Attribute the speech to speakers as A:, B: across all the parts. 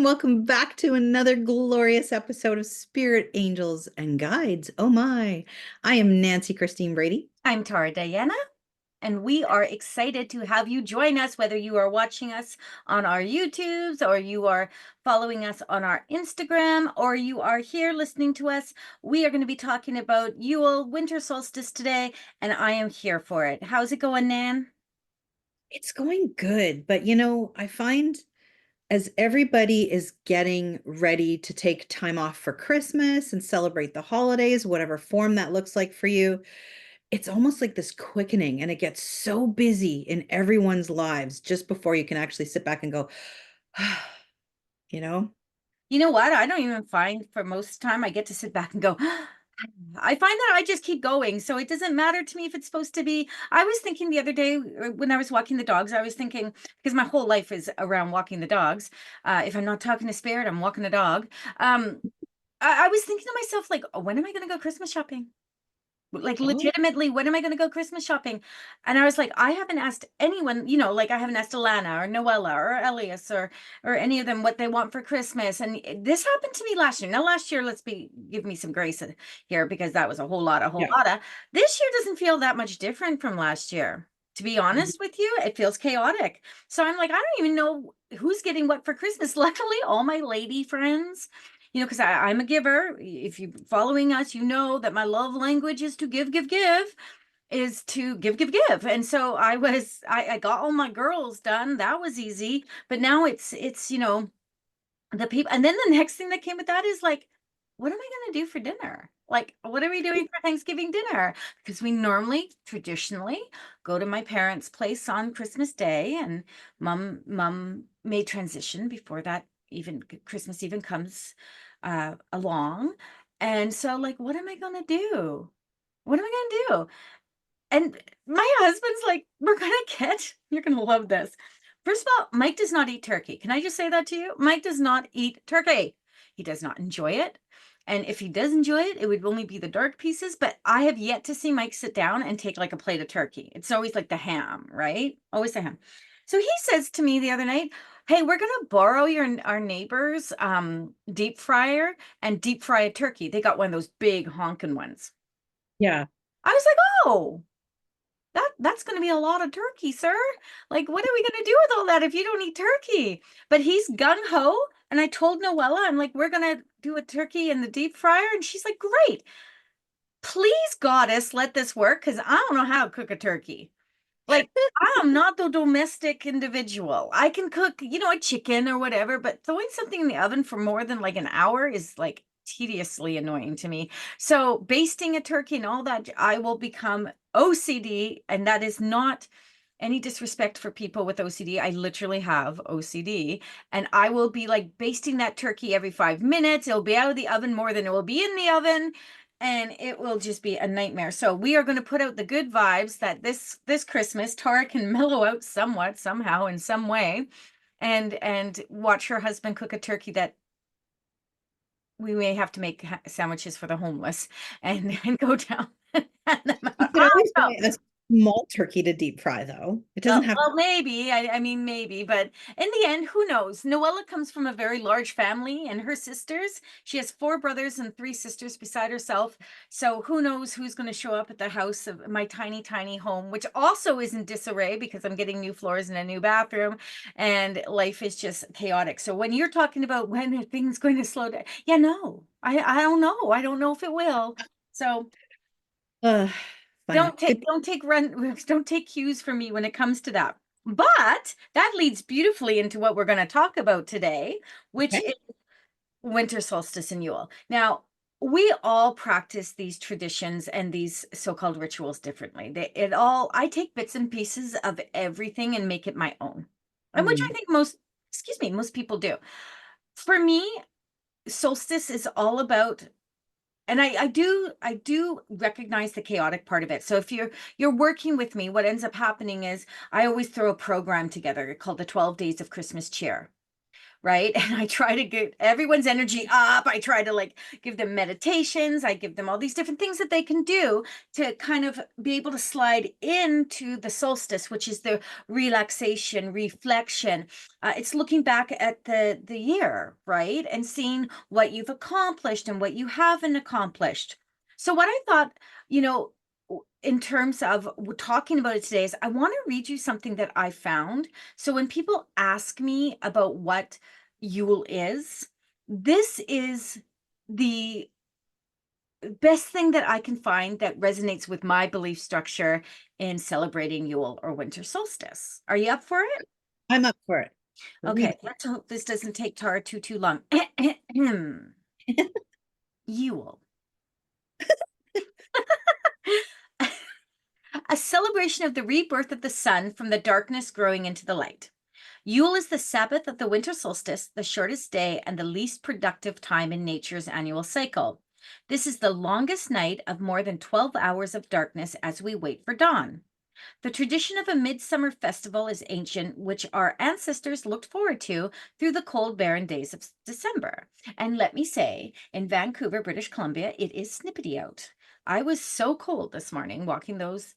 A: welcome back to another glorious episode of Spirit Angels and Guides. Oh my, I am Nancy Christine Brady.
B: I'm Tara Diana, and we are excited to have you join us, whether you are watching us on our YouTubes or you are following us on our Instagram or you are here listening to us. We are going to be talking about Yule, winter solstice today, and I am here for it. How's it going, Nan?
A: It's going good, but I find as everybody is getting ready to take time off for Christmas and celebrate the holidays, whatever form that looks like for you, it's almost like this quickening and it gets so busy in everyone's lives just before you can actually sit back and go, you know?
B: You know what? I don't even find for most time I get to sit back and go, I find that I just keep going. So it doesn't matter to me if it's supposed to be. I was thinking the other day when I was walking the dogs, I was thinking, because my whole life is around walking the dogs. If I'm not talking to Spirit, I'm walking a dog. I was thinking to myself, like, "Oh, when am I going to go Christmas shopping? Like
A: Oh,
B: legitimately, when am I going to go Christmas shopping?" And I was like, I haven't asked anyone, like I haven't asked Alana or Noella or Elias or any of them what they want for Christmas. And this happened to me last year. Now, last year, give me some grace here because that was a whole
A: yeah.
B: lot. This year doesn't feel that much different from last year. To be honest with you, it feels chaotic. So I'm like, I don't even know who's getting what for Christmas. Luckily, all my lady friends, because I'm a giver. If you're following us, you know that my love language is to give, give, give, is to give, give, give. And so I got all my girls done. That was easy. But now it's the people. And then the next thing that came with that is like, what am I going to do for dinner? Like, what are we doing for Thanksgiving dinner? Because we normally, traditionally, go to my parents' place on Christmas Day, and mom may transition before that even Christmas even comes along. And so, like, what am I going to do? What am I going to do? And my husband's like, we're going to you're going to love this. First of all, Mike does not eat turkey. Can I just say that to you? Mike does not eat turkey. He does not enjoy it. And if he does enjoy it, it would only be the dark pieces. But I have yet to see Mike sit down and take like a plate of turkey. It's always like the ham, right? Always the ham. So he says to me the other night, "Hey, we're gonna borrow our neighbor's deep fryer and deep fry a turkey. They got one of those big honking ones."
A: Yeah.
B: I was like, "Oh, that's going to be a lot of turkey, sir. Like, what are we going to do with all that if you don't eat turkey?" But he's gung ho. And I told Noella, I'm like, we're going to do a turkey in the deep fryer. And she's like, great. Please, goddess, let this work because I don't know how to cook a turkey. Like, I am not the domestic individual. I can cook, a chicken or whatever, but throwing something in the oven for more than like an hour is like tediously annoying to me. So, basting a turkey and all that, I will become OCD, and that is not any disrespect for people with OCD. I literally have OCD, and I will be like basting that turkey every 5 minutes. It'll be out of the oven more than it will be in the oven, and it will just be a nightmare. So we are going to put out the good vibes that this Christmas Tara can mellow out somewhat, somehow, in some way, and watch her husband cook a turkey that we may have to make sandwiches for the homeless and go down. I
A: You could always
B: don't know.
A: buy a small turkey to deep fry, though. It doesn't have
B: Well, maybe. I mean, maybe, but in the end, who knows? Noella comes from a very large family, and her sisters, she has four brothers and three sisters beside herself. So who knows who's going to show up at the house of my tiny, tiny home, which also is in disarray because I'm getting new floors and a new bathroom, and life is just chaotic. So when you're talking about when are things going to slow down, yeah, no, I don't know. I don't know if it will. So
A: uh fine. Good.
B: don't take cues from me when it comes to that. But that leads beautifully into what we're going to talk about today, which
A: Okay.
B: is winter solstice and Yule. Now, we all practice these traditions and these so-called rituals differently. I take bits and pieces of everything and make it my own. And which I
A: Mm.
B: think most people do. For me, solstice is all about, and I do recognize the chaotic part of it. So if you're working with me, what ends up happening is I always throw a program together called the 12 Days of Christmas Cheer, right? And I try to get everyone's energy up. I try to like give them meditations. I give them all these different things that they can do to kind of be able to slide into the solstice, which is the relaxation, reflection. It's looking back at the year, right? And seeing what you've accomplished and what you haven't accomplished. So what I thought, you know, in terms of talking about it today is I want to read you something that I found. So when people ask me about what Yule is, this is the best thing that I can find that resonates with my belief structure in celebrating Yule or winter solstice. Are you up for it?
A: I'm up for it. Read
B: Okay, let's hope this doesn't take Tara too long. Yule. A celebration of the rebirth of the sun from the darkness growing into the light. Yule is the Sabbath of the winter solstice, the shortest day and the least productive time in nature's annual cycle. This is the longest night of more than 12 hours of darkness as we wait for dawn. The tradition of a midsummer festival is ancient, which our ancestors looked forward to through the cold, barren days of December. And let me say, in Vancouver, British Columbia, it is snippety out. I was so cold this morning walking those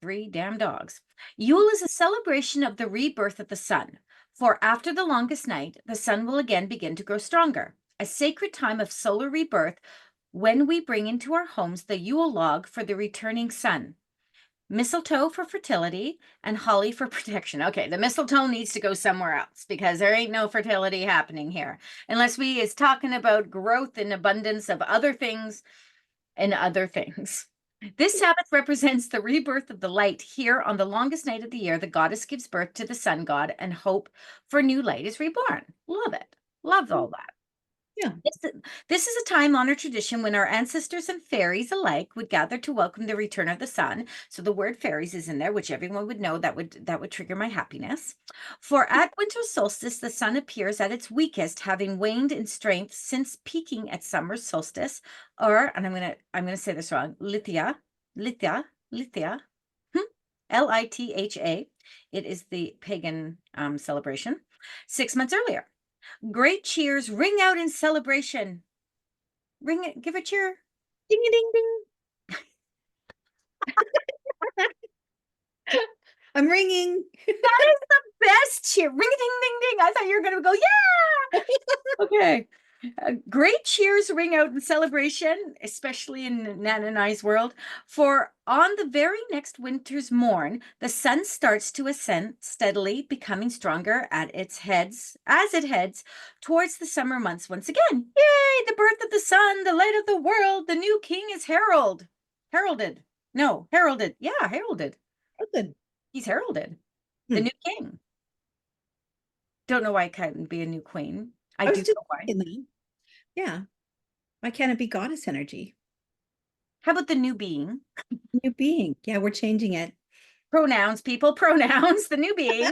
B: 3 damn dogs. Yule is a celebration of the rebirth of the sun. For after the longest night, the sun will again begin to grow stronger. A sacred time of solar rebirth when we bring into our homes the Yule log for the returning sun. Mistletoe for fertility and holly for protection. Okay, the mistletoe needs to go somewhere else because there ain't no fertility happening here. Unless we is talking about growth and abundance of other things and other things. This Sabbath represents the rebirth of the light. Here on the longest night of the year, the goddess gives birth to the sun god and hope for new light is reborn. Love it. Love all that.
A: Yeah.
B: This is a time-honored tradition when our ancestors and fairies alike would gather to welcome the return of the sun. So the word fairies is in there, which everyone would know that would trigger my happiness. For at winter solstice, the sun appears at its weakest, having waned in strength since peaking at summer solstice, or, and I'm gonna say this wrong, Lithia, Litha. It is the pagan celebration, 6 months earlier. Great cheers ring out in celebration. Ring it, give a cheer.
A: Ding ding ding. I'm ringing.
B: That is the best cheer. Ring a ding ding ding. I thought you were going to go, yeah. Okay. Great cheers ring out in celebration, especially in Nan and I's world. For on the very next winter's morn, the sun starts to ascend steadily, becoming stronger at its heads as it heads towards the summer months once again. Yay! The birth of the sun, the light of the world, the new king is heralded. No, heralded. Yeah, heralded.
A: Oh, good.
B: He's heralded. The new king. Don't know why it couldn't be a new queen. I
A: I
B: do
A: was just
B: know why.
A: thinking that. Yeah. Why can't it be goddess energy?
B: How about the new being?
A: New being. Yeah, we're changing it.
B: Pronouns, people, pronouns, the new being.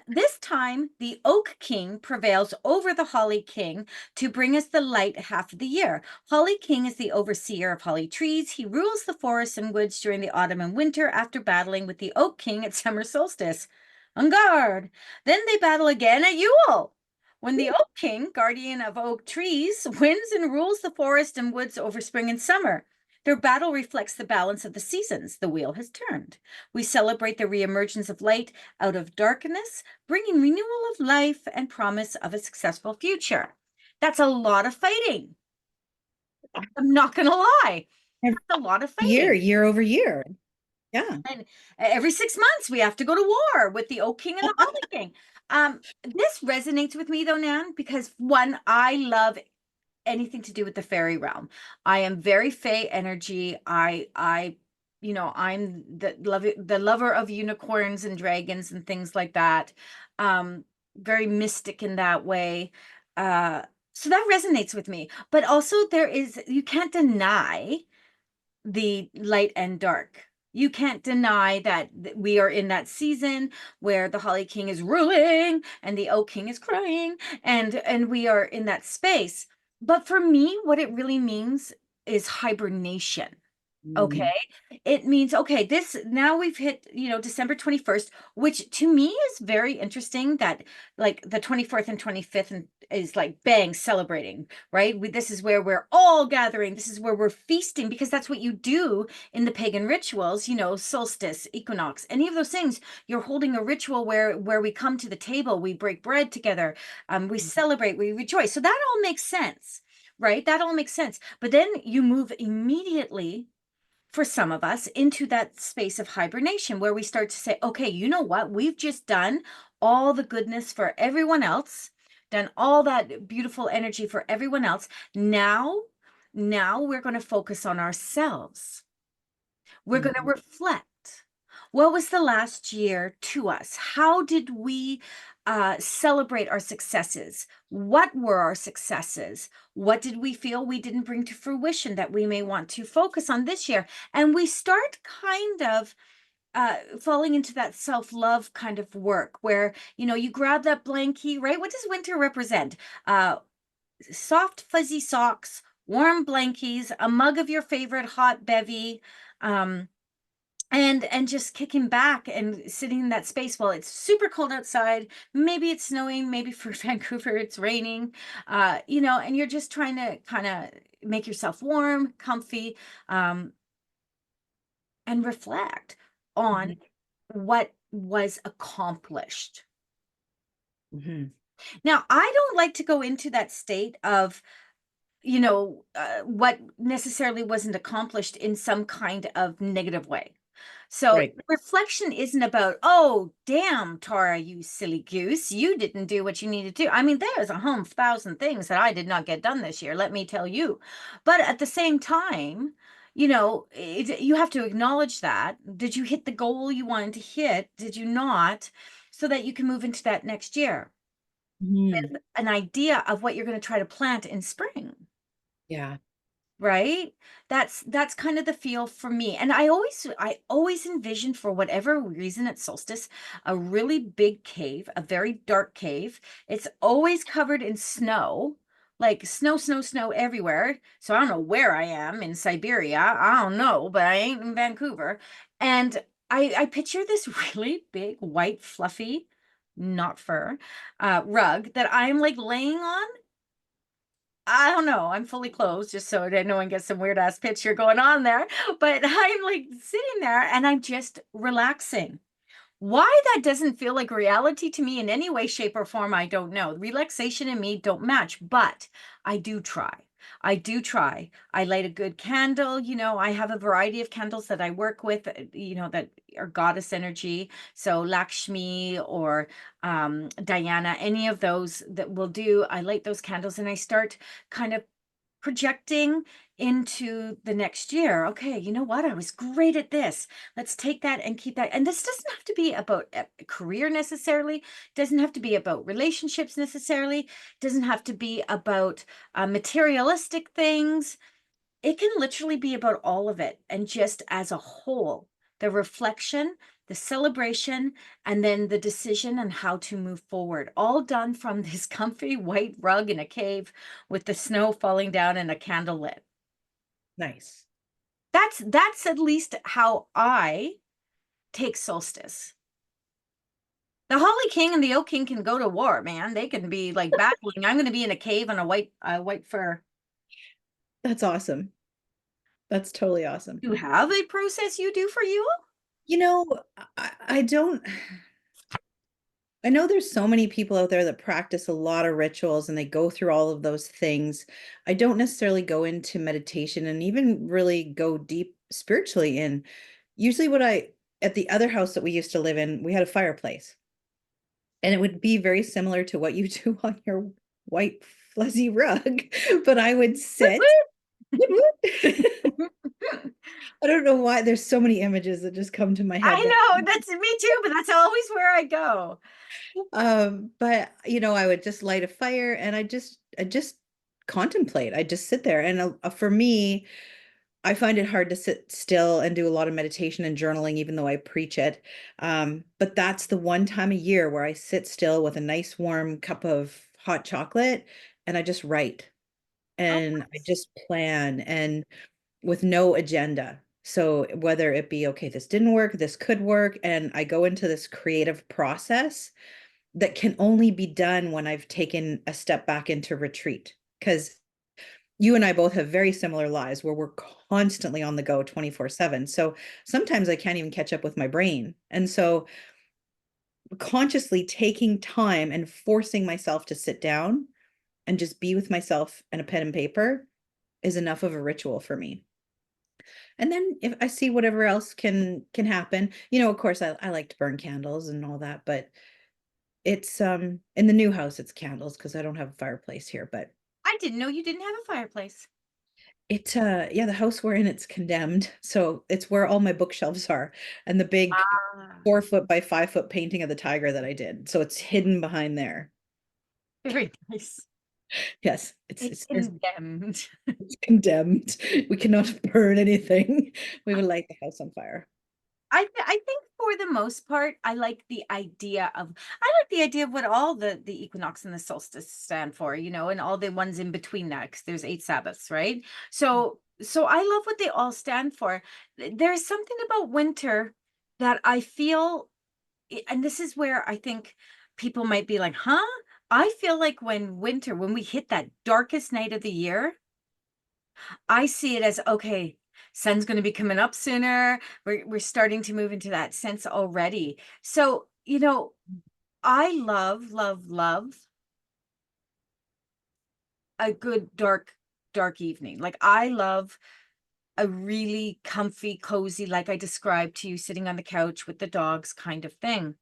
B: This time, the Oak King prevails over the Holly King to bring us the light half of the year. Holly King is the overseer of holly trees. He rules the forests and woods during the autumn and winter after battling with the Oak King at summer solstice. On guard. Then they battle again at Yule, when the Oak King, guardian of oak trees, wins and rules the forest and woods over spring and summer. Their battle reflects the balance of the seasons. The wheel has turned. We celebrate the reemergence of light out of darkness, bringing renewal of life and promise of a successful future. That's a lot of fighting. I'm not going to lie.
A: Every
B: That's a lot of
A: year,
B: fighting.
A: year over year. Yeah.
B: And every 6 months, we have to go to war with the Oak King and the Holly King. This resonates with me, though, Nan, because one, I love anything to do with the fairy realm. I am very fae energy. I'm the lover of unicorns and dragons and things like that. Very mystic in that way. So that resonates with me. But also you can't deny the light and dark. You can't deny that we are in that season where the Holly King is ruling and the Oak King is crying, and we are in that space. But for me, what it really means is hibernation. Okay.
A: Mm,
B: It means, okay, this now we've hit, December 21st, which to me is very interesting that like the 24th and 25th is like bang celebrating, right? This is where we're all gathering. This is where we're feasting because that's what you do in the pagan rituals, solstice, equinox, any of those things. You're holding a ritual where we come to the table, we break bread together, we celebrate, we rejoice. So that all makes sense, right? That all makes sense. But then you move immediately for some of us into that space of hibernation where we start to say, okay, you know what? We've just done all the goodness for everyone else, done all that beautiful energy for everyone else. Now we're going to focus on ourselves. We're going to
A: mhm.
B: reflect. What was the last year to us? How did we celebrate our successes? What were our successes? What did we feel we didn't bring to fruition that we may want to focus on this year? And we start kind of falling into that self-love kind of work where, you grab that blankie, right? What does winter represent? Uh, Soft, fuzzy socks, warm blankies, a mug of your favorite hot bevy. Um, and just kicking back and sitting in that space while it's super cold outside, maybe it's snowing, maybe for Vancouver it's raining, and you're just trying to kind of make yourself warm, comfy, um, and reflect on
A: Mhm,
B: what was accomplished.
A: mhm.
B: Now I don't like to go into that state of what necessarily wasn't accomplished in some kind of negative way. So
A: Right.
B: reflection isn't about, oh, damn, Tara, you silly goose, you didn't do what you needed to do. I mean, there's a home thousand things that I did not get done this year, let me tell you. But at the same time, you have to acknowledge that. Did you hit the goal you wanted to hit? Did you not? So that you can move into that next year
A: Mhm.
B: with an idea of what you're going to try to plant in spring.
A: Yeah.
B: Right? That's kind of the feel for me. And I always envision for whatever reason at solstice a really big cave, a very dark cave. It's always covered in snow, like snow, snow, snow everywhere. So I don't know where I am in Siberia. I don't know, but I ain't in Vancouver. And I picture this really big white fluffy, not fur, rug that I'm like laying on. I don't know. I'm fully clothed just so that no one gets some weird ass picture going on there. But I'm like sitting there and I'm just relaxing. Why that doesn't feel like reality to me in any way, shape, or form, I don't know. Relaxation and me don't match, but I do try. I do try. I light a good candle. I have a variety of candles that I work with, that are goddess energy. So Lakshmi or Diana, any of those that will do. I light those candles and I start kind of projecting into the next year. Okay, you know what? I was great at this. Let's take that and keep that. And this doesn't have to be about a career necessarily. It doesn't have to be about relationships necessarily. It doesn't have to be about materialistic things. It can literally be about all of it and just as a whole, the reflection, the celebration, and then the decision on how to move forward, all done from this comfy white rug in a cave with the snow falling down and a candle lit.
A: Nice.
B: That's at least how I take solstice. The Holly King and the Oak King can go to war, man. They can be like battling. I'm going to be in a cave on a white fur.
A: That's awesome. That's totally awesome.
B: You have a process you do for you?
A: You know, I don't, I know there's so many people out there that practice a lot of rituals and they go through all of those things. I don't necessarily go into meditation and even really go deep spiritually in. Usually, at the other house that we used to live in, we had a fireplace. And it would be very similar to what you do on your white fuzzy rug, but I would sit. Woot woot. I don't know why there's so many images that just come to my head
B: I
A: now.
B: know, that's me too, but that's always where I go.
A: But I would just light a fire and I just contemplate. I just sit there. And for me, I find it hard to sit still and do a lot of meditation and journaling, even though I preach it. But that's the one time a year where I sit still with a nice warm cup of hot chocolate and I just write
B: Oh,
A: and I just plan and with no agenda. So whether it be, okay, this didn't work, this could work, and I go into this creative process that can only be done when I've taken a step back into retreat. Because you and I both have very similar lives where we're constantly on the go 24/7. So sometimes I can't even catch up with my brain. And so consciously taking time and forcing myself to sit down and just be with myself and a pen and paper is enough of a ritual for me. And then if I see whatever else can happen, of course I like to burn candles and all that, but it's in the new house it's candles because I don't have a fireplace here, but
B: I didn't know you didn't have a fireplace.
A: it yeah, the house we're in, it's condemned. So it's where all my bookshelves are and the big
B: Ah,
A: 4 foot by 5 foot painting of the tiger that I did. So it's hidden behind there.
B: very nice.
A: Yes,
B: It's condemned.
A: it's condemned. We cannot burn anything. We would light the house on fire.
B: I think for the most part, I like the idea of what all the equinox and the solstice stand for, and all the ones in between that, 'cause there's 8 Sabbaths, right? So I love what they all stand for. There's something about winter that I feel, and this is where I think people might be like, huh? I feel like when we hit that darkest night of the year, I see it as, okay, sun's gonna be coming up sooner. We're starting to move into that sense already. So, I love, love, love a good dark evening. Like, I love a really comfy, cozy, like I described to you, sitting on the couch with the dogs kind of thing.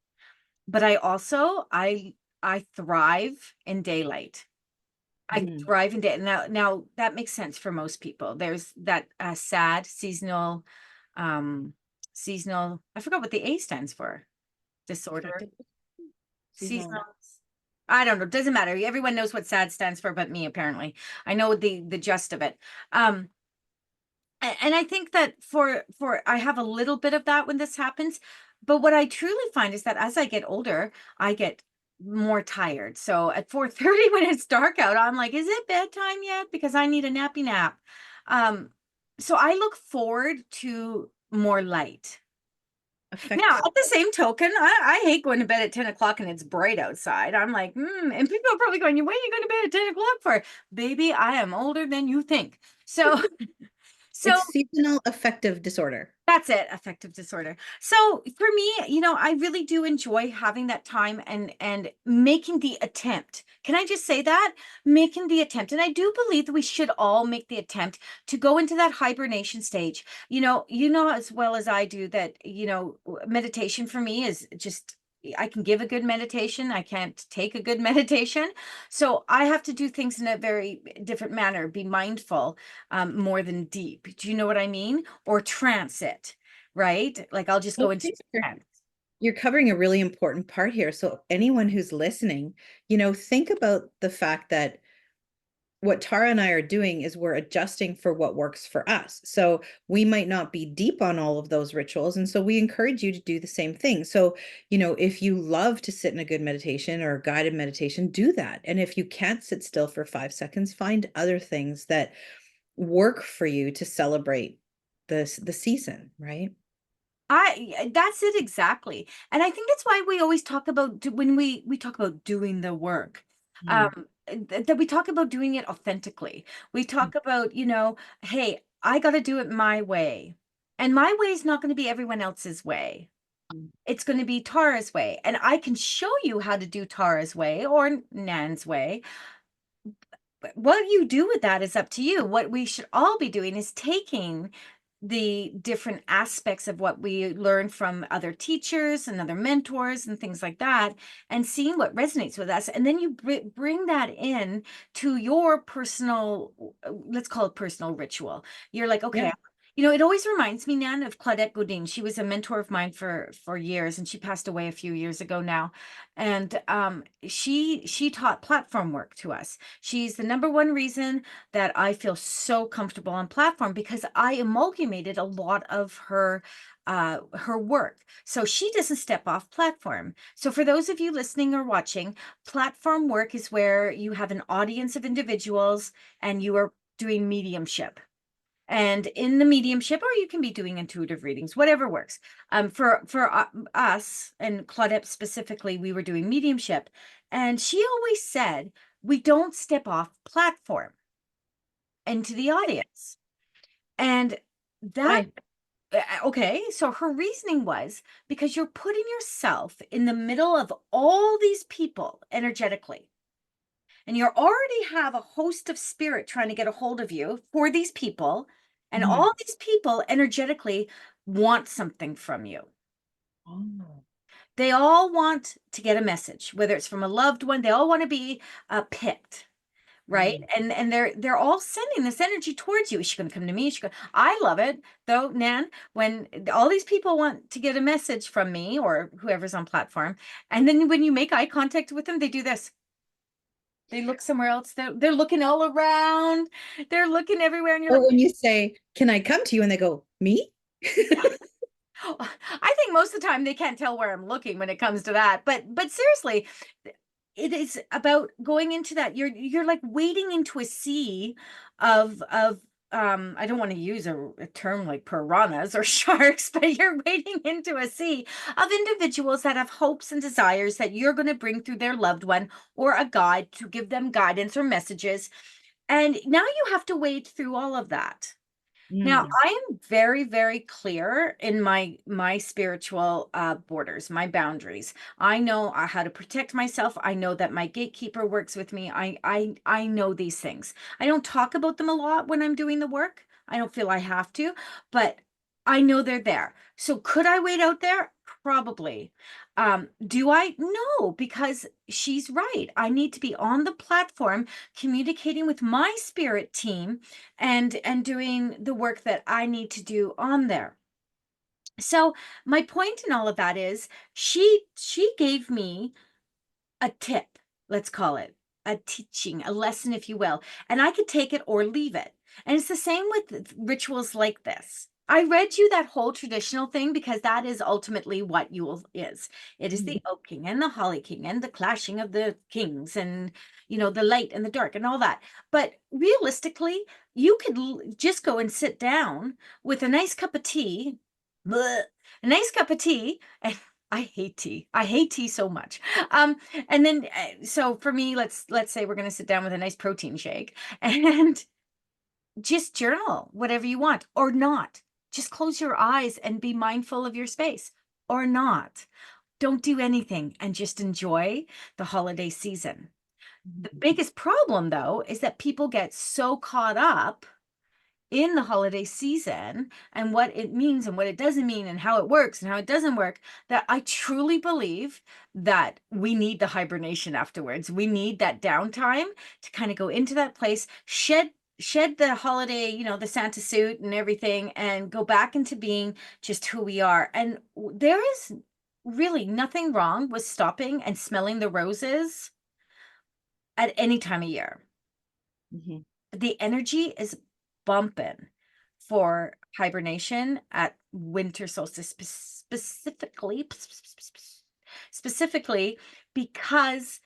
B: But I thrive in daylight. I
A: Mhm.
B: thrive in day. Now that makes sense for most people. There's that sad um, seasonal. I forgot what the A stands for. Disorder.
A: Affected
B: Seasonal.
A: seasonal.
B: I don't know. Doesn't matter. Everyone knows what sad stands for, but me apparently. I know the gist of it. Um, and I think that for I have a little bit of that when this happens, but what I truly find is that as I get older, I get more tired. So at 4:30 when it's dark out, I'm like, is it bedtime yet? Because I need a nappy nap. Um, so I look forward to more light. Now,
A: Affect
B: at the same token, I hate going to bed at 10 o'clock and it's bright outside. I'm like, and people are probably going, when are you going to bed at 10 o'clock for? Baby, I am older than you think. So so
A: it's seasonal affective disorder.
B: that's it, affective disorder. So for me, I really do enjoy having that time and making the attempt. Can I just say that? Making the attempt. And I do believe that we should all make the attempt to go into that hibernation stage. You know as well as I do that, meditation for me is just I can give a good meditation. I can't take a good meditation. So I have to do things in a very different manner, be mindful, more than deep. Do you know what I mean? Or transit, right? Like I'll just go into
A: Okay, sure.
B: trance.
A: You're covering a really important part here. So anyone who's listening, think about the fact that what Tara and I are doing is we're adjusting for what works for us. So we might not be deep on all of those rituals. And so we encourage you to do the same thing. So, if you love to sit in a good meditation or a guided meditation, do that. And if you can't sit still for 5 seconds, find other things that work for you to celebrate the season, right?
B: That's it exactly. And I think that's why we always talk about when we talk about doing the work.
A: Mm.
B: That we talk about doing it authentically. We talk about, hey, I got to do it my way. And my way is not going to be everyone else's way. It's going to be Tara's way. And I can show you how to do Tara's way or Nan's way. But what you do with that is up to you. What we should all be doing is taking the different aspects of what we learn from other teachers and other mentors and things like that, and seeing what resonates with us. And then you bring that in to your personal, let's call it personal ritual. You're like, okay,
A: Yeah.
B: it always reminds me, Nan, of Claudette Godin. She was a mentor of mine for years, and she passed away a few years ago now. And she taught platform work to us. She's the number one reason that I feel so comfortable on platform, because I amalgamated a lot of her work. So she doesn't step off platform. So for those of you listening or watching, platform work is where you have an audience of individuals and you are doing mediumship. And in the mediumship, or you can be doing intuitive readings, whatever works. For us and Claudette specifically, we were doing mediumship, and she always said we don't step off platform into the audience. And that,
A: Why?
B: okay, so her reasoning was because you're putting yourself in the middle of all these people energetically, and you already have a host of spirit trying to get a hold of you for these people, and
A: Mhm.
B: all these people energetically want something from you.
A: Oh.
B: They all want to get a message, whether it's from a loved one. They all want to be picked, right?
A: Mhm.
B: And they're all sending this energy towards you. Is she going to come to me? Is she going? I love it though, Nan, when all these people want to get a message from me or whoever's on platform, and then when you make eye contact with them, they do this. They look somewhere else. They're looking all around. They're looking everywhere, and you're
A: Or
B: like,
A: when you say, "Can I come to you?" and they go, "Me?"
B: I think most of the time they can't tell where I'm looking when it comes to that. But seriously, it is about going into that. You're like wading into a sea of I don't want to use a term like piranhas or sharks, but you're wading into a sea of individuals that have hopes and desires that you're going to bring through their loved one or a guide to give them guidance or messages. And now you have to wade through all of that. Now,
A: Mm.
B: I am very, very clear in my spiritual borders, my boundaries. I know how to protect myself. I know that my gatekeeper works with me. I know these things. I don't talk about them a lot when I'm doing the work. I don't feel I have to, but I know they're there. So could I wait out there? Probably. Do I? No, because she's right. I need to be on the platform communicating with my spirit team and doing the work that I need to do on there. So my point in all of that is she gave me a tip, let's call it a teaching, a lesson, if you will, and I could take it or leave it. And it's the same with rituals like this. I read you that whole traditional thing because that is ultimately what Yule is. It is
A: Mhm.
B: the Oak King and the Holly King and the clashing of the kings and the light and the dark and all that. But realistically, you could just go and sit down with a nice cup of tea, bleh, a nice cup of tea, and I hate tea. I hate tea so much. Um, and then so for me, let's say we're going to sit down with a nice protein shake and just journal whatever you want or not. Just close your eyes and be mindful of your space or not. Don't do anything and just enjoy the holiday season. The
A: Mhm.
B: biggest problem though is that people get so caught up in the holiday season and what it means and what it doesn't mean and how it works and how it doesn't work, that I truly believe that we need the hibernation afterwards. We need that downtime to kind of go into that place, shed the holiday, the Santa suit and everything, and go back into being just who we are. And there is really nothing wrong with stopping and smelling the roses at any time of year.
A: Mhm.
B: The energy is bumping for hibernation at winter solstice specifically because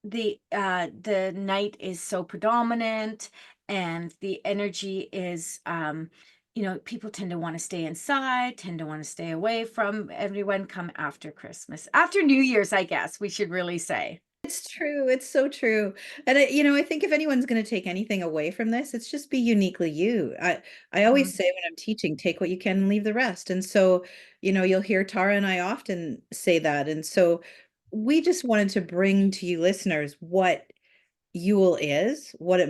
B: the night is so predominant and the energy is people tend to want to stay inside, tend to want to stay away from everyone come after Christmas, after New Year's, I guess we should really say.
A: It's true. It's so true. And I think if anyone's going to take anything away from this, it's just be uniquely you. I always
B: Mhm.
A: say when I'm teaching, take what you can and leave the rest. And so, you'll hear Tara and I often say that. And so we just wanted to bring to you listeners what Yule is, what it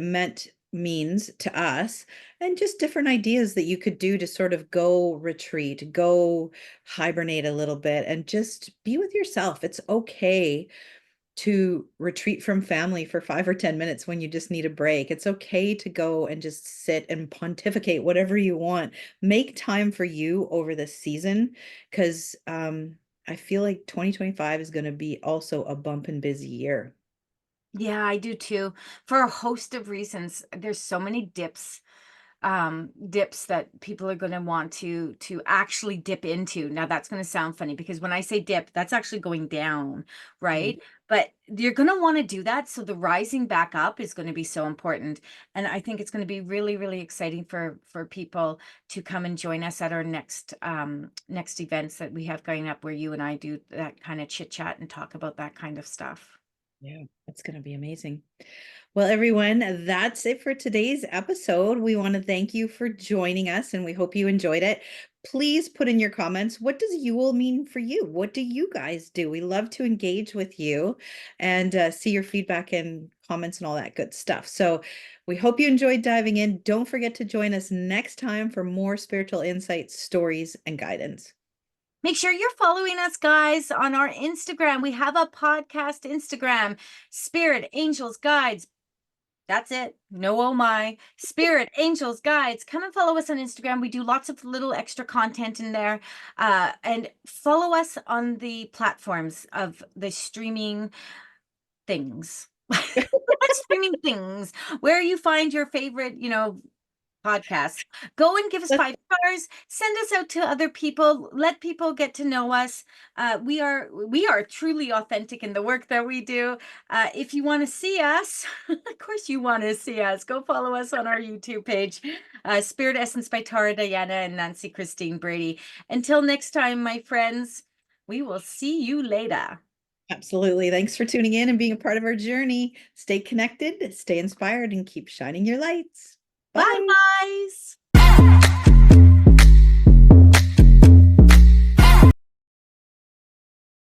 A: means to us, and just different ideas that you could do to sort of go retreat, go hibernate a little bit, and just be with yourself. It's okay to retreat from family for 5 or 10 minutes when you just need a break. It's okay to go and just sit and pontificate whatever you want. Make time for you over this season because I feel like 2025 is going to be also a bump and busy year.
B: Yeah, I do too. For a host of reasons. There's so many dips dips that people are going to want to actually dip into. Now that's going to sound funny because when I say dip, that's actually going down,
A: Mhm.
B: right? But you're going to want to do that. So the rising back up is going to be so important. And I think it's going to be really, really exciting for people to come and join us at our next events that we have going up, where you and I do that kind of chit chat and talk about that kind of stuff.
A: Yeah, it's going to be amazing. Well, everyone, that's it for today's episode. We want to thank you for joining us and we hope you enjoyed it. Please put in your comments, what does Yule mean for you? What do you guys do? We love to engage with you and see your feedback and comments and all that good stuff. So we hope you enjoyed diving in. Don't forget to join us next time for more spiritual insights, stories, and guidance.
B: Make sure you're following us, guys, on our Instagram. We have a podcast Instagram, Spirit Angels Guides. That's it. No, oh my. Spirit Angels Guides. Come and follow us on Instagram. We do lots of little extra content in there. And follow us on the platforms of the streaming things. Streaming things where you find your favorite, podcasts. Go and give us
A: That's
B: 5 stars. Send us out to other people. Let people get to know us. We are truly authentic in the work that we do. If you want to see us, of course you want to see us. Go follow us on our YouTube page, Spirit Essence by Tara Diana and Nancy Christine Brady. Until next time, my friends, we will see you later.
A: absolutely. Thanks for tuning in and being a part of our journey. Stay connected, stay inspired, and keep shining your lights.
B: Bye,
A: Bye.
B: guys.